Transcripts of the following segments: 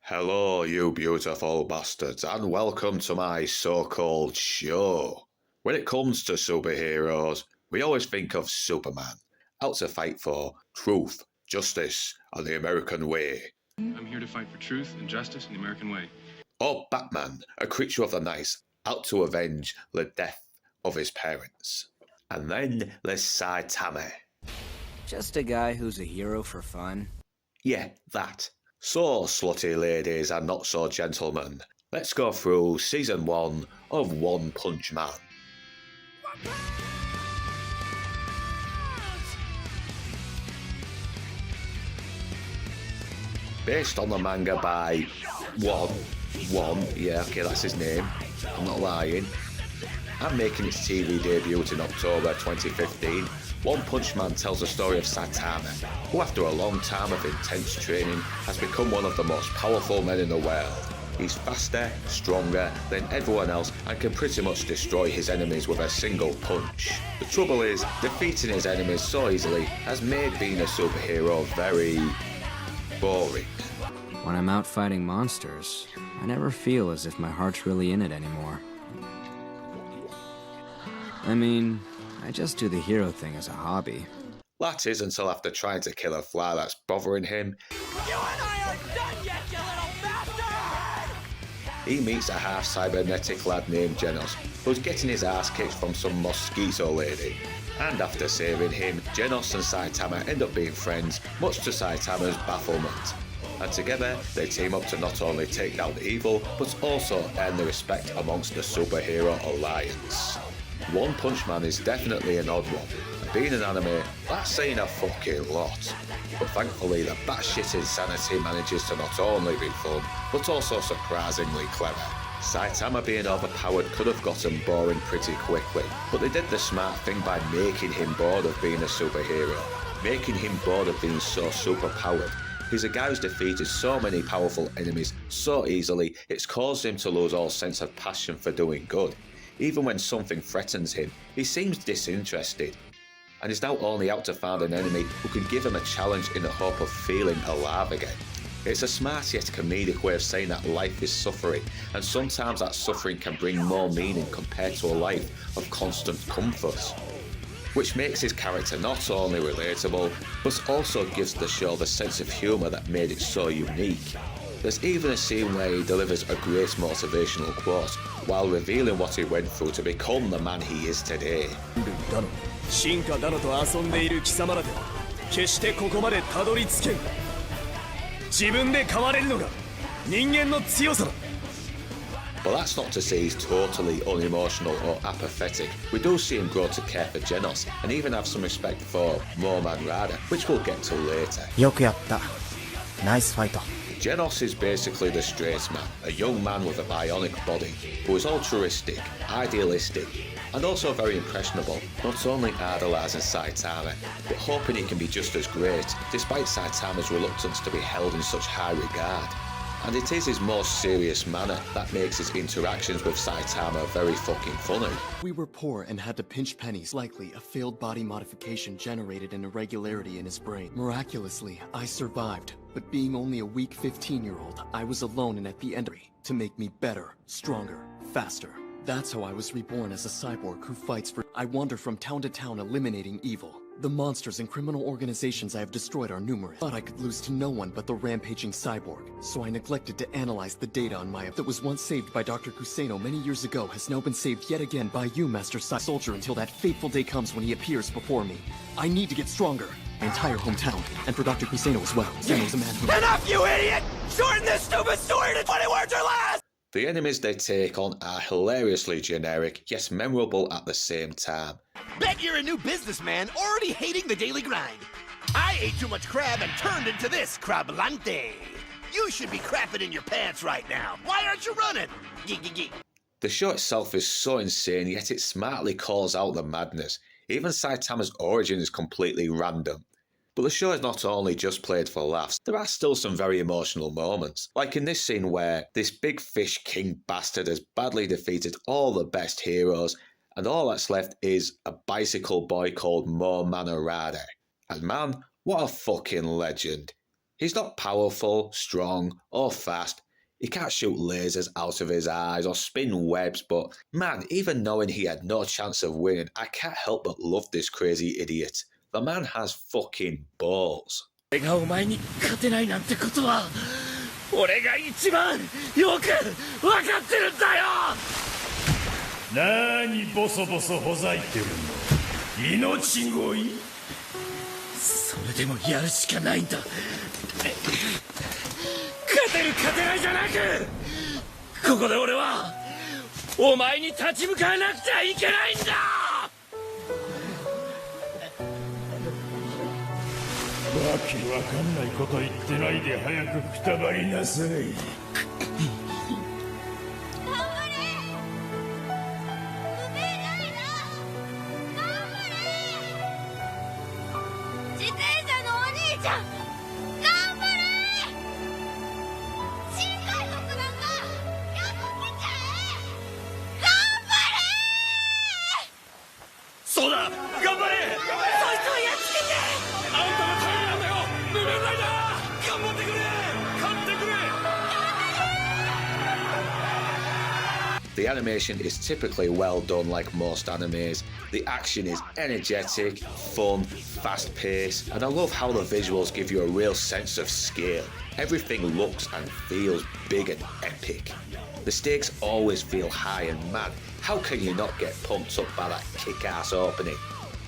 Hello, you beautiful bastards, and welcome to my so-called show. When it comes to superheroes, we always think of Superman, out to fight for truth, justice, and the American way. I'm here to fight for truth and justice and the American way. Or Batman, a creature of the night, out to avenge the death of his parents. And then there's Saitama. Just a guy who's a hero for fun. Yeah, that. So, slutty ladies and not so gentlemen, let's go through Season 1 of One Punch Man. Based on the manga by yeah, okay, that's his name, I'm not lying, and making its TV debut in October 2015, One Punch Man tells the story of Saitama, who after a long time of intense training has become one of the most powerful men in the world. He's faster, stronger than everyone else and can pretty much destroy his enemies with a single punch. The trouble is, defeating his enemies so easily has made being a superhero very boring. When I'm out fighting monsters, I never feel as if my heart's really in it anymore. I mean, I just do the hero thing as a hobby. That is until after trying to kill a fly that's bothering him, You and I aren't done yet, you little bastard! he meets a half-cybernetic lad named Genos, who's getting his ass kicked from some mosquito lady. And after saving him, Genos and Saitama end up being friends, much to Saitama's bafflement. And together, they team up to not only take down the evil, but also earn the respect amongst the superhero alliance. One Punch Man is definitely an odd one, and being an anime, that's saying a fucking lot. But thankfully, the batshit insanity manages to not only be fun, but also surprisingly clever. Saitama being overpowered could have gotten boring pretty quickly, but they did the smart thing by making him bored of being a superhero, making him bored of being so superpowered. He's a guy who's defeated so many powerful enemies so easily, it's caused him to lose all sense of passion for doing good. Even when something threatens him, he seems disinterested, and is now only out to find an enemy who can give him a challenge in the hope of feeling alive again. It's a smart yet comedic way of saying that life is suffering, and sometimes that suffering can bring more meaning compared to a life of constant comfort. Which makes his character not only relatable, but also gives the show the sense of humour that made it so unique. There's even a scene where he delivers a great motivational quote, while revealing what he went through to become the man he is today. 進化だのと遊んでいる貴様らでは決してここまでたどり着けん。自分で変われるのが人間の強さだ。 But that's not to say he's totally unemotional or apathetic. We do see him grow to care for Genos, and even have some respect for Muman Riders, which we'll get to later. よくやった。ナイスファイト。 Genos is basically the straight man, a young man with a bionic body, who is altruistic, idealistic, and also very impressionable, not only idolising Saitama, but hoping he can be just as great, despite Saitama's reluctance to be held in such high regard. And it is his more serious manner that makes his interactions with Saitama very fucking funny. We were poor and had to pinch pennies, likely a failed body modification generated an irregularity in his brain. Miraculously, I survived, but being only a weak 15-year-old, I was alone and at the end to make me better, stronger, faster. That's how I was reborn as a cyborg who fights for. I wander from town to town eliminating evil. The monsters and criminal organizations I have destroyed are numerous. Thought I could lose to no one but the rampaging cyborg, so I neglected to analyze the data on my that was once saved by Dr. Kuseno many years ago has now been saved yet again by you, Master Soldier, until that fateful day comes when he appears before me. I need to get stronger. My entire hometown, and for Dr. Kuseno as well. Kuseno's a man who— Enough, you idiot! Shorten this stupid story to 20 words or less! The enemies they take on are hilariously generic, yet memorable at the same time. Bet you're a new businessman already hating the daily grind. I ate too much crab and turned into this crablante. You should be crapping in your pants right now. Why aren't you running? Geek. The show itself is so insane, yet it smartly calls out the madness. Even Saitama's origin is completely random. But the show is not only just played for laughs, there are still some very emotional moments. Like in this scene where this big fish king bastard has badly defeated all the best heroes, and all that's left is a bicycle boy called Muman Riders. And man, what a fucking legend. He's not powerful, strong, or fast. He can't shoot lasers out of his eyes or spin webs, but man, even knowing he had no chance of winning, I can't help but love this crazy idiot. The man has fucking balls. 俺がお前に勝てないなんてことは俺が一番よく分かってるんだよ。なにボソボソほざいてるの。命乞い。それでもやるしかないんだ。勝てる勝てないじゃなく、ここで俺はお前に立ち向かわなくちゃいけないんだ。わけわかんないこと言ってないで早くくたばりなさい。頑張れ。不明ないな。頑張れ。自転車のお兄ちゃん、頑張れ。新海賊なんかやっつけちゃえ。頑張れ。そうだ、頑張れ。そいつをやっつけて。あんたのためなんだよ、無面ライダー。頑張ってくれ。勝ってくれ。 The animation is typically well done like most animes. The action is energetic, fun, fast-paced, and I love how the visuals give you a real sense of scale. Everything looks and feels big and epic. The stakes always feel high and man, how can you not get pumped up by that kick-ass opening?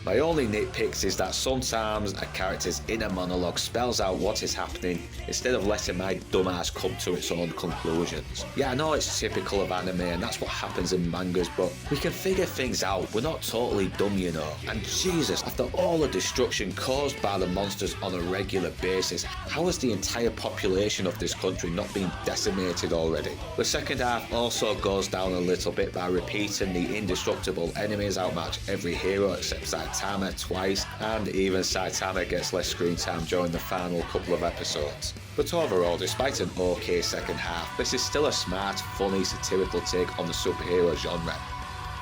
My only nitpicks is that sometimes a character's inner monologue spells out what is happening instead of letting my dumbass come to its own conclusions. Yeah, I know it's typical of anime and that's what happens in mangas, but we can figure things out, we're not totally dumb, you know. And Jesus, after all the destruction caused by the monsters on a regular basis, how has the entire population of this country not been decimated already? The second half also goes down a little bit by repeating the indestructible enemies outmatch every hero except Saitama twice, and even Saitama gets less screen time during the final couple of episodes. But overall, despite an okay second half, this is still a smart, funny, satirical take on the superhero genre.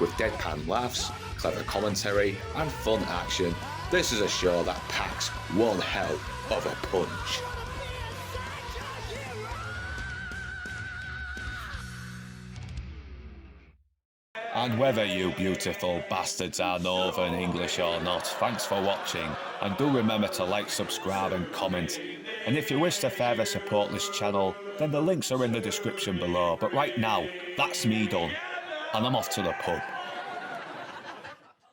With deadpan laughs, clever commentary, and fun action, this is a show that packs one hell of a punch. And whether you beautiful bastards are Northern English or not, thanks for watching, and do remember to like, subscribe and comment. And if you wish to further support this channel, then the links are in the description below. But right now, that's me done, and I'm off to the pub.